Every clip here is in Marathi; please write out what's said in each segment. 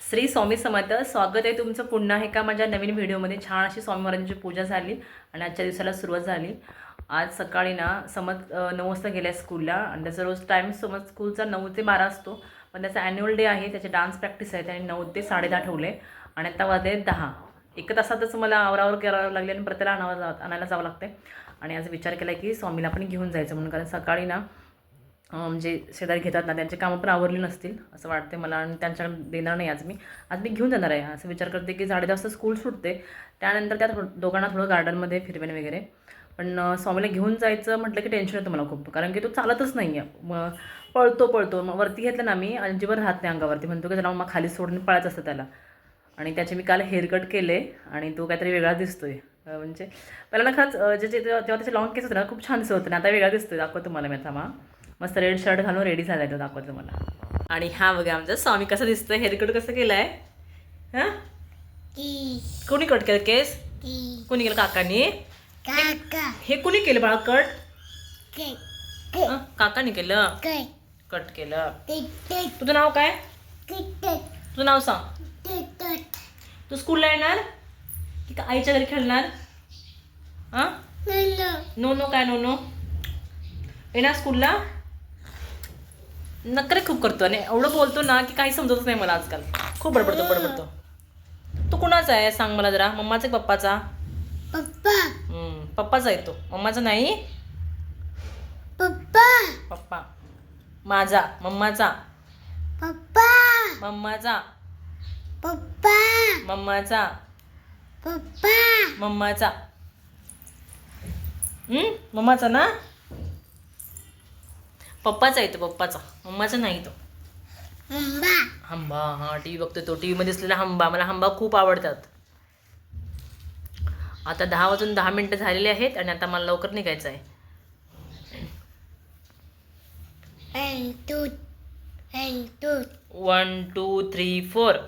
श्री स्वामी समर्थ. स्वागत आहे तुमचं पुन्हा एका माझ्या नवीन व्हिडिओमध्ये. छान अशी स्वामी महाराजांची पूजा झाली आणि आजच्या दिवसाला सुरुवात झाली. आज सकाळी ना समज 9 वाजता गेल्या स्कूलला आणि त्याचा रोज टाईम समज स्कूलचा 9 ते 12 असतो, पण त्याचा ॲन्युअल डे आहे, त्याचे डान्स प्रॅक्टिस आहे, त्याने 9 ते 10:30 ठेवले आणि आता वाजले 10. एक तासातच मला आवरावर करावं लागले आणि प्रत्येला आणायला जावं लागते. आणि आज विचार केला की स्वामीला पण घेऊन जायचं म्हणून, कारण सकाळी ना म्हणजे शेजारी घेतात ना, त्यांचे कामं पण आवरली नसतील असं वाटते मला आणि त्यांच्याकडे देणार नाही. आज मी घेऊन जाणार आहे. असं विचार करते की 10:30 वाजता स्कूल सुटते, त्यानंतर त्या दोघांना थोडं गार्डनमध्ये फिरवेन वगैरे. पण स्वामीला घेऊन जायचं म्हटलं की टेन्शन येतं मला खूप, कारण की तो चालतच नाही आहे. मग पळतो मग वरती घेतलं ना मी, अजिबात राहत नाही अंगावरती, म्हणतो की त्याला मग खाली सोडून पळायचं असतं त्याला. आणि त्याचे मी काल हेअरकट केले आणि तो काहीतरी वेगळा दिसतोय. म्हणजे पहिला ना खरंच जेव्हा त्याचे लॉंग केस होते ना खूप छान दिसत होतं ना, आता वेगळा दिसतोय. दाखवतो मला मी आता. मस्त रेड शर्ट घालून रेडी झालाय तो, दाखवतो मला. आणि हा बघा आमचा स्वामी कसं दिसतोय, हेअरकट कसं केलंय. हां, कोणी कट केलं केस? कोणी केलं? काकानी. हे कोणी केलं बाळा कट? काकानी केलं कट केलं. तुझं नाव काय? तुझं नाव सांग. तू स्कूलला येणार की का आईच्या घरी खेळणार? हां, नो काय नो येणार स्कूलला? नखरे खूप करतो आणि एवढं बोलतो ना की काही समजतच नाही मला आजकाल. खूप बडबडतो. तू कुणाचा आहे सांग मला जरा, मम्माचा की पप्पाचा? पप्पाचा आहे तो, मम्माचा नाही. पप्पा माझा, मम्माचा. मम्माचा. मम्माचा ना. पप्पाचा आहे तो, पप्पाचा, मम्माचा नाही तो. हंबा. हा, टी व्ही बघतो तो, टी व्हीमध्ये असलेला हंबा. मला हंबा खूप आवडतात. आता 10 वाजून 10 मिनिटं झालेले आहेत आणि आता मला लवकर निघायचं आहे. 1 2 3 4.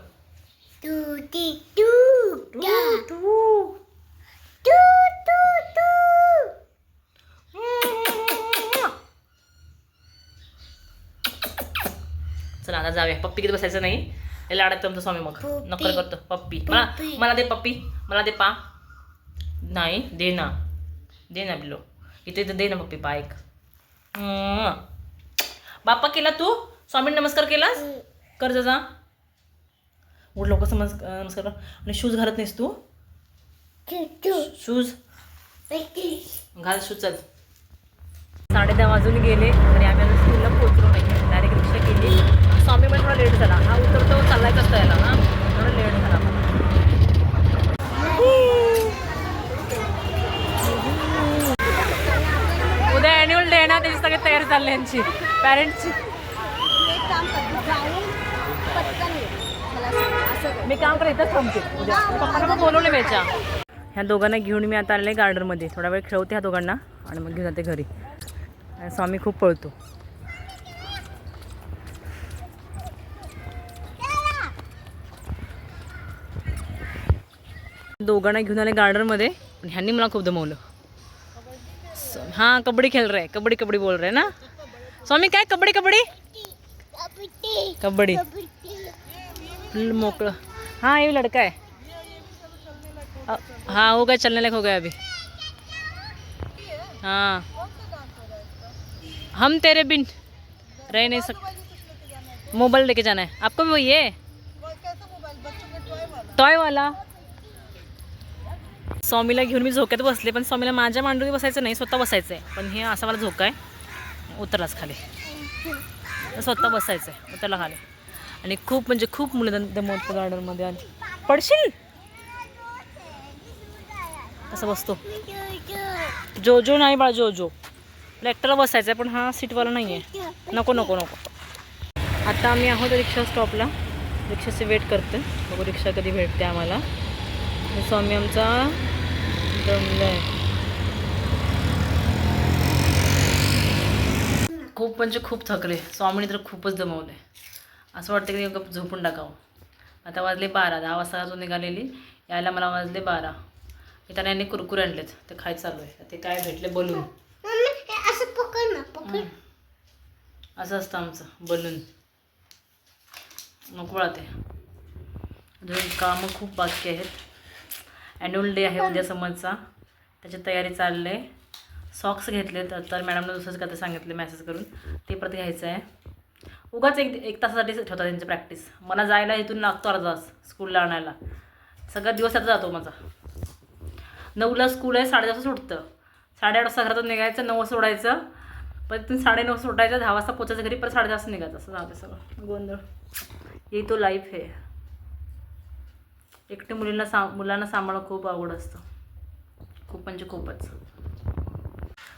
चला आता जाऊया. पप्पी किती बसायचं नाही, हे लाडात तुमचं स्वामी मग नकर करतो. पप्पी मला दे, पप्पी मला दे. पा नाही, दे ना बिलो. इथे दे ना पप्पी, पा एक. बाप्पा केला तू? स्वामी नमस्कार केलास? कर जा. उठ लवकर, नमस्कार कर. आणि शूज घालत नाहीस तू? शूज घाल, शूज. चल. 10:30 वाजून गेले आणि आम्ही आता स्कूलला पोहोचलो नाही. डायरेक्ट रिक्षा केली. स्वामी पण थोडा लेट झाला. हा उतरतो चाललाय कसं यायला ना, थोडा लेट झाला. उद्या ॲन्युअल डे आहे ना, त्याची सगळे तयारी चालली यांची, पॅरेंट्सची. मी काम करत इथंच थांबते उद्या. पप्पांना पण बोलवले वेळच्या. ह्या दोघांना घेऊन मी आता आलेले गार्डनमध्ये. थोडा वेळ खेळवते ह्या दोघांना आणि मग घेऊन जाते घरी. स्वामी खूप पळतो. दोघांना घेऊन आले गार्डनमध्ये आणि ह्यांनी मला खूप दमवलं. हाँ, कबड्डी खेल रहे, कबड्डी बोल रहे ना स्वामी. काय कबड्डी मोकळं. हाँ, ये लड़का है. हाँ, हो गया, चलने लायक हो गया अभी. हाँ, हम तेरे बिन रह नहीं सकते. मोबाइल लेके जाना है आपको भी? वही है, टॉय वाला. स्वामीला घेऊन मी झोक्यात बसले, पण स्वामीला माझ्या मांडीवर बसायचं नाही, स्वतः बसायचं आहे. पण हे असा मला झोका आहे, उतरलाच खाली. स्वतः बसायचं आहे, उतरला खाली. आणि खूप म्हणजे खूप मुलं दमवत गार्डनमध्ये. आणि पडशील असं बसतो. जो नाही बाळा, जो एकट्याला बसायचं आहे, पण हा सीटवाला नाही आहे. नको. आता आम्ही आहोत रिक्षा स्टॉपला, रिक्षाचे वेट करते. बघू रिक्षा कधी भेटते आम्हाला. स्वामी आमचा दमलाय खूप, म्हणजे खूप थकले. स्वामीने तर खूपच दमवले. असं वाटतं की झोपून टाकावं. आता वाजले 12. 10 वाजता अजून निघालेली, यायला मला वाजले 12. त्याने यांनी कुरकुरे आणलेत, ते खायचं चालू आहे. ते काय भेटले, बलून. असं असतं आमचं बलून. नको ते. अजून कामं खूप बाकी आहेत. ॲन्युअल डे आहे उद्या समजचा, त्याची तयारी चालली आहे. सॉक्स घेतले तर मॅडमनं दुसरंच काय सांगितले मेसेज करून, ते परत घ्यायचं आहे. उगाच एक तासासाठी ठेवतात त्यांची प्रॅक्टिस. मला जायला इथून लागतो अर्धा तास स्कूलला आणायला. सगळा दिवस त्याचा जातो माझा. 9ला स्कूल आहे, 8:30 सुटतं. 8:30 वाजता घरातून निघायचं, 9 वाजता सोडायचं, पण तिथून 9:30 सुटायचं, 10 वाजता पोचायचं घरी, परत 10:30 वाजता निघायचं. असं जाते सगळं गोंधळ. ही तो लाईफ आहे. एकटे मुलांना सांभाळणं खूप अवघड असतं, खूप म्हणजे खूपच.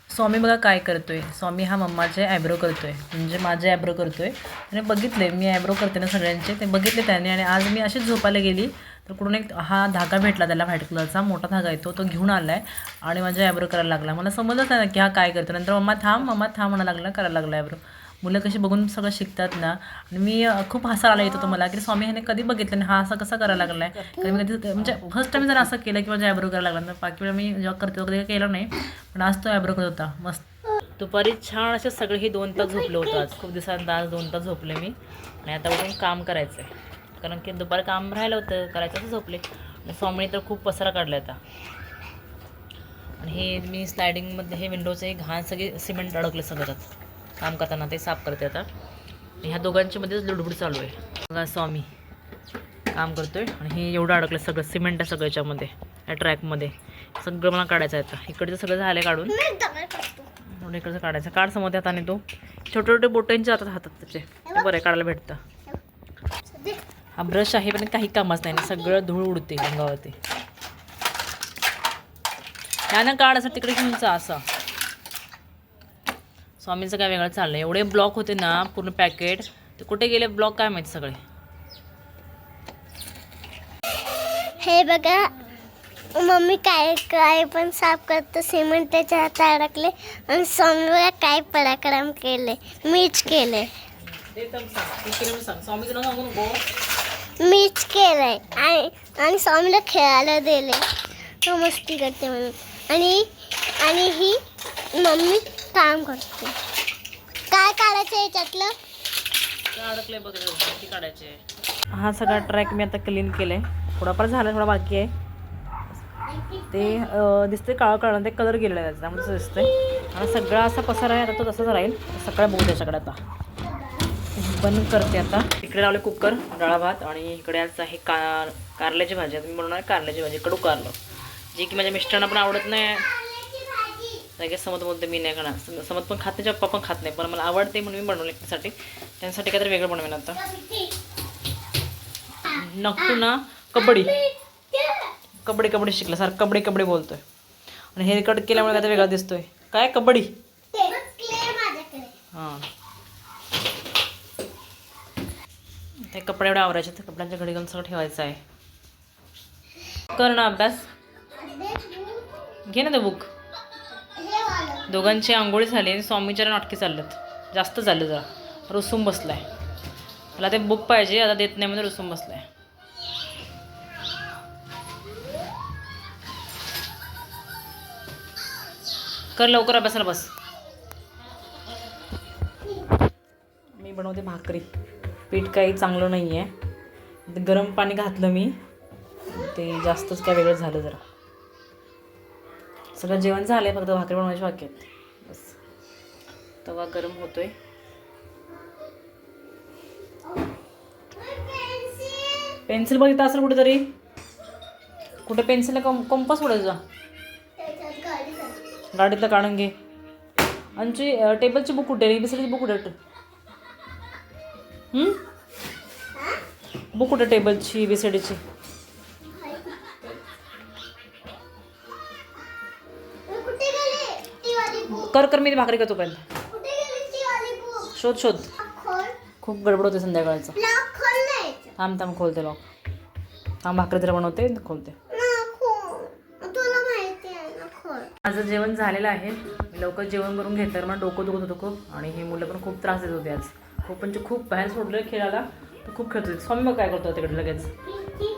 स्वामी बघा काय करतोय. स्वामी हा मम्माचे ॲब्रो करतोय, म्हणजे माझे ॲब्रो करतोय. त्याने बघितले मी ॲब्रो करते ना सगळ्यांचे, ते बघितले त्याने. आणि आज मी अशीच झोपायला गेली तर कुठून एक हा धागा भेटला त्याला, व्हाईट कलरचा मोठा धागा येतो, तो घेऊन आला आहे आणि माझ्या ॲब्रो करायला लागला. मला समजलंच नाही की हा काय करतो. नंतर मम्मा थांब म्हणायला लागला, करायला लागला ॲब्रो. मुलं कशी बघून सगळं शिकतात ना. आणि मी खूप हसायला येत होतं मला की स्वामी ह्याने कधी बघितलं नाही, हा असा कसा करायला लागला आहे. कधी मी कधी म्हणजे फर्स्ट टाईम जर असं केलं की माझ्या ॲब्रो करायला लागला. तर बाकी वेळा मी जेव्हा करते वगैरे केलं नाही, पण आज तो ॲब्रो करत होता मस्त. दुपारी छान असे सगळे ही 2 तास झोपले होतं. आज खूप दिवसांत आज 2 तास झोपले मी. आणि आता उठून काम करायचं आहे, कारण की दुपारी काम राहिलं होतं करायचं, असं झोपले. आणि स्वामीने तर खूप पसारा काढला आता. आणि हे मी स्लायडिंगमध्ये हे विंडोचं हे घाण सगळे सिमेंट अडकले सगळं काम करताना, ते साफ करते आता. ह्या दोघांच्या मध्येच लुडबुड चालू आहे. बघा स्वामी काम करतोय आणि हे एवढं अडकलं सगळं सिमेंट आहे सगळ्याच्यामध्ये, या ट्रॅकमध्ये सगळं मला काढायचं आहे आता. इकडचं सगळं झालं काढून, इकडचं काढायचं. काढ समोर हाताने, तो छोटे छोटे बोटांचे हातात त्याचे, ते बरं काढायला भेटतं. हा ब्रश आहे पण काही कामच नाही, सगळं धूळ उडते अंगावरती. त्यानं काढ असं तिकडे घेऊन जा असं. स्वामींचं काय वेगळं चाललं आहे. एवढे ब्लॉक होते ना पूर्ण पॅकेट, ते कुठे गेले ब्लॉक काय माहिती सगळे. हे बघा मम्मी काय काय पण साफ करतं, सिमेंट त्याच्या हातात अडकले. आणि स्वामी बघा काय पराक्रम केले, मीच केले, मीच केलंय. आणि स्वामीला खेळायला दिले, तो मस्ती करते म्हणून. आणि ही मम्मी काम करते. काय काढायचं याच्यातलं, अडकले बघ काढायचे. हा सगळा ट्रॅक मी आता क्लीन केलाय. थोडाफार झाला, थोडा बाकी आहे. ते दिसते काळं ते कलर गेलेला आहे त्याचा, म्हणजे दिसतंय. आणि सगळा असा पसारा आहे आता, तो तसाच राहील. सगळं बघू त्याच्याकडे आता बंद करते. आता इकडे लावले कुकर, डाळ भात. आणि इकडे आज आहे कारल्याची भाजी. मी बनवणार कारल्याची भाजी, कडू कारलं, जी की माझ्या मिस्टरांना पण आवडत नाही. लगेच समत बोलते मी नाही खाणार, समत पण खात नाही, पप्पा पण खात नाही, पण मला आवडते म्हणून मी बनवले त्यासाठी. त्यांसाठी काहीतरी वेगळं बनवेन आता. नक्टू ना कबड्डी शिकला सारखं कबड्डी बोलतोय. आणि हेअर कट केल्यामुळे काहीतरी वेगळा दिसतोय. काय कबड्डी, हां ते कपडे एवढे आवरायचे, ते कपड्यांच्या घडी घालून सगळं ठेवायचं आहे. कर ना अभ्यास, घे ना ते बुक. दोघांची आंघोळी झाली आणि स्वामीच्या नाटके चाललेत, जास्त झालं जरा, रुसून बसलाय. मला ते बुक पाहिजे, आता देत नाही म्हणजे रुसून बसलाय. कर लवकर अभ्यासाला बस. मी बनवते भाकरी. पीठ काही चांगलं नाही आहे, गरम पाणी घातलं मी, ते जास्तच काय वेगळं झालं जरा. सगळं जेवण झालं आहे, फक्त भाकरी बनवायची बाकी आहेत बस. तवा गरम होतोय. पेन्सिल बघितलं असेल कुठेतरी, कुठे पेन्सिलला कंपास उडायचा, गाडीतलं काढून घे. आमची टेबलची बुक कुठे, ABCDची बुक कुठे, बुक कुठे टेबलची ABCDची. कर मी भाकरी करतो पहिला. शोध खूप गडबड होते संध्याकाळचं. थांब खोलते लॉक. थांब भाकरी जरा बनवते, खोलते. माझं जेवण झालेलं आहे. मी लवकर जेवण करून घेतलं तर मला डोकं दुखत होतं खूप. आणि हे मुलं पण खूप त्रास देत होते आज. खूप म्हणजे खूप बाहेर सोडलं खेळायला, तर खूप खेळत होते. स्वामी मग काय करतो तिकडे लगेच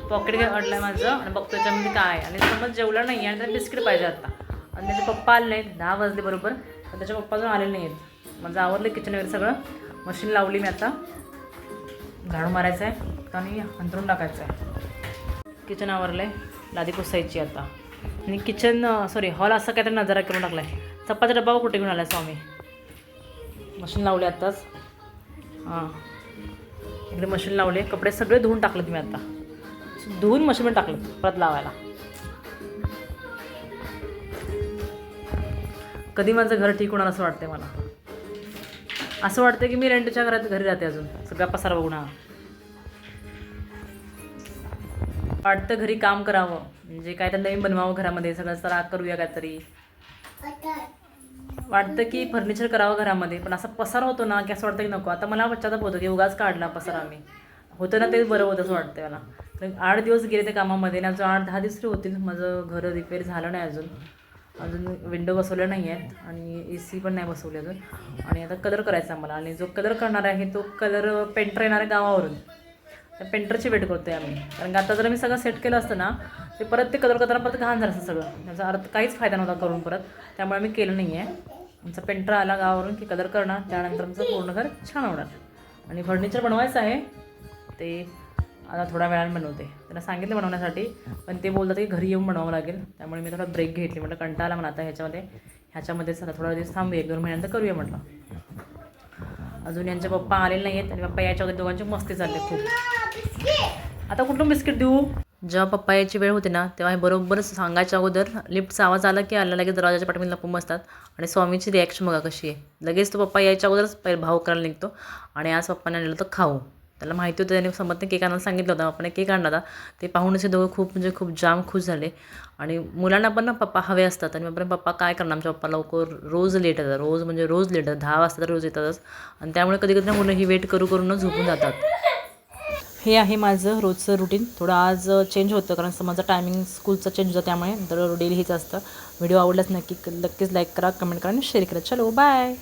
पॉकेट अडलं आहे माझं, आणि बघतो त्याच्यामध्ये काय. आणि समज जेवलं नाही आणि त्याला बिस्किट पाहिजे आता. आणि त्याचे पप्पा आले नाहीत, 10 वाजले बरोबर, पण त्याच्या पप्पा अजून आलेले नाही आहेत. माझं आवरलं किचन वगैरे सगळं, मशीन लावली मी. आता झाडू मारायचं आहे आणि अंथरून टाकायचं आहे. किचन आवरलं आहे, लादी पुसायची आता. आणि किचन सॉरी हॉल असा काहीतरी नजारा करून टाकला आहे. चपाचा डब्बा कुठे घेऊन आला स्वामी. मशीन लावले आत्ताच. हां इकडे मशीन लावले. कपडे सगळे धुवून टाकले तुम्ही आता. धुवून मशीनमध्ये टाकलं परत लावायला. कधी माझं घर ठीक होणार असं वाटतंय मला. असं वाटतं की मी रेंटच्या घरी राहते अजून सगळा पसारा बघून. हा वाटतं घरी काम करावं, म्हणजे काय तर नवीन बनवावं घरामध्ये, सगळं जरा करूया काहीतरी. वाटतं की फर्निचर करावं घरामध्ये, पण असा पसारा होतो ना की असं वाटतं की नको. आता मला पश्चाताप होतो की उगाच काढला पसारा मी. होतं ना ते बरं होतं असं वाटतं मला. 8 दिवस गेले ते कामामध्ये आणि अजून 8-10 दिवस तरी होतील. माझं घर रिपेअर झालं नाही अजून विंडो बसवल्या नाही आहेत आणि AC पण नाही बसवली अजून. आणि आता कलर करायचा मला. आणि जो कलर करणार आहे तो कलर पेंटर येणार आहे गावावरून. त्या पेंटरची वेट करतो आहे आम्ही. कारण की आता जर मी सगळं सेट केलं असतं ना ते परत ते कलर करताना परत घाण झालं असतं सगळं. त्याचा अर्थ काहीच फायदा नव्हता करून परत. त्यामुळे मी केलं नाही आहे. आमचा पेंटर आला गावावरून की कलर करणार, त्यानंतर आमचं पूर्ण घर छान होणार. आणि फर्निचर बनवायचं आहे ते आता थोड्या वेळाने बनवते. त्यांना सांगितलं बनवण्यासाठी, पण ते बोलतात की घरी येऊन बनवावं लागेल. त्यामुळे मी थोडा ब्रेक घेतली. म्हटलं कंटाळा मला आता ह्याच्यामध्येच आता थोडा दिवस थांबूया, 1-2 महिन्यानंतर करूया म्हटलं. अजून यांचे पप्पा आलेले नाही आहेत आणि पप्पा याच्या अगोदर दोघांची मस्ती चालली खूप. आता कुठून बिस्किट देऊ. जेव्हा पप्पा यायची वेळ होते ना तेव्हा हे बरोबर सांगायच्या अगोदर लिफ्टचा आवाज आला की आला लगेच दरवाजाच्या पाठीमध्ये लपून बसतात. आणि स्वामीची रिॲक्शन बघा कशी आहे. लगेच तो पप्पा यायच्या अगोदरच भाव करायला निघतो. आणि आज पप्पाने आणलं होतं खाऊ. त्याला माहिती होतं, त्याने समजते केक आणायला सांगितलं होतं. पप्पाने केक आणला होता. ते पाहून असे दोघं खूप जाम खुश झाले. आणि मुलांना पण ना पप्पा हवे असतात. आणि मग पप्पा काय करणार, आमच्या पप्पा लवकर रोज लेट येतात. रोज लेट येतात. 10 वाजता तर रोज येतातच. आणि त्यामुळे कधी कधी मुलं ही वेट करून झोपून जातात. हे आहे माझं रोजचं रुटीन. थोडं आज चेंज होतं कारण माझं टायमिंग स्कूलचं चेंज होतं. त्यामुळे तर डेली हेच असतं. व्हिडिओ आवडलाच नक्कीच लाईक करा, कमेंट करा आणि शेअर करा. चलो बाय.